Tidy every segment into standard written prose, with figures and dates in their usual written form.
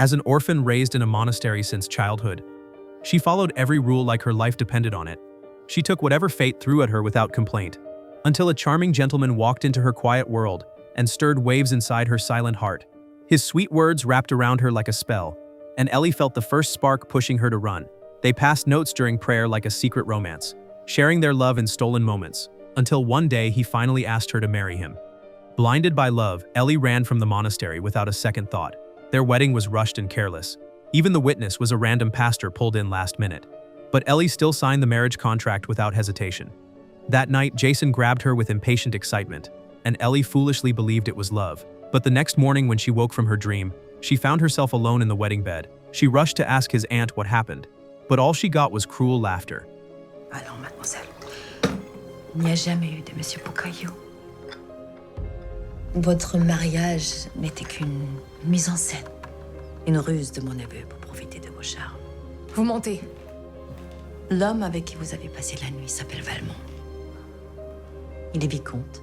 As an orphan raised in a monastery since childhood, she followed every rule like her life depended on it. She took whatever fate threw at her without complaint, until a charming gentleman walked into her quiet world and stirred waves inside her silent heart. His sweet words wrapped around her like a spell, and Ellie felt the first spark pushing her to run. They passed notes during prayer like a secret romance, sharing their love in stolen moments, until one day he finally asked her to marry him. Blinded by love, Ellie ran from the monastery without a second thought. Their wedding was rushed and careless. Even the witness was a random pastor pulled in last minute. But Ellie still signed the marriage contract without hesitation. That night, Jason grabbed her with impatient excitement, and Ellie foolishly believed it was love. But the next morning when she woke from her dream, she found herself alone in the wedding bed. She rushed to ask his aunt what happened, but all she got was cruel laughter. Alors, mademoiselle, il n'y a jamais eu de monsieur Poucaillou. Votre mariage n'était qu'une mise en scène, une ruse de mon neveu pour profiter de vos charmes. Vous mentez. L'homme avec qui vous avez passé la nuit s'appelle Valmont. Il est vicomte.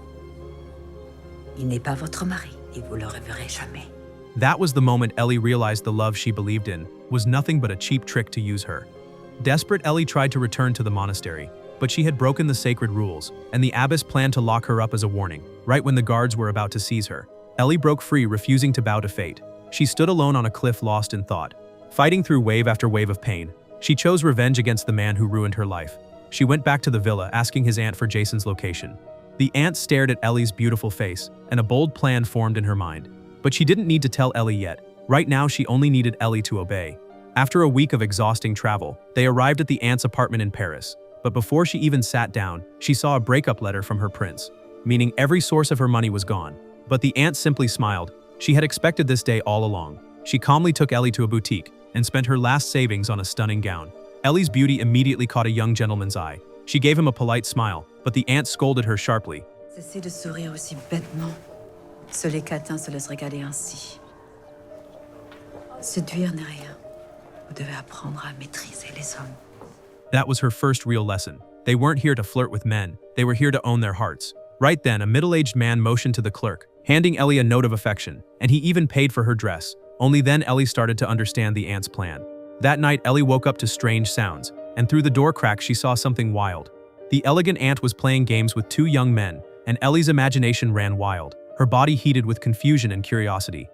Il n'est pas votre mari et vous le reverrez jamais. That was the moment Ellie realized the love she believed in was nothing but a cheap trick to use her. Desperate, Ellie tried to return to the monastery, but she had broken the sacred rules, and the abbess planned to lock her up as a warning, right when the guards were about to seize her. Ellie broke free, refusing to bow to fate. She stood alone on a cliff, lost in thought. Fighting through wave after wave of pain, she chose revenge against the man who ruined her life. She went back to the villa, asking his aunt for Jason's location. The aunt stared at Ellie's beautiful face, and a bold plan formed in her mind. But she didn't need to tell Ellie yet. Right now, she only needed Ellie to obey. After a week of exhausting travel, they arrived at the aunt's apartment in Paris. But before she even sat down, she saw a breakup letter from her prince, meaning every source of her money was gone. But the aunt simply smiled. She had expected this day all along. She calmly took Ellie to a boutique and spent her last savings on a stunning gown. Ellie's beauty immediately caught a young gentleman's eye. She gave him a polite smile, but the aunt scolded her sharply. Cessez de sourire aussi bêtement. Seuls les catins se laissent regarder ainsi. Séduire n'est rien. Vous devez apprendre à maîtriser les hommes. That was her first real lesson. They weren't here to flirt with men, they were here to own their hearts. Right then, a middle-aged man motioned to the clerk, handing Ellie a note of affection, and he even paid for her dress. Only then Ellie started to understand the aunt's plan. That night, Ellie woke up to strange sounds, and through the door crack she saw something wild. The elegant aunt was playing games with two young men, and Ellie's imagination ran wild. Her body heated with confusion and curiosity.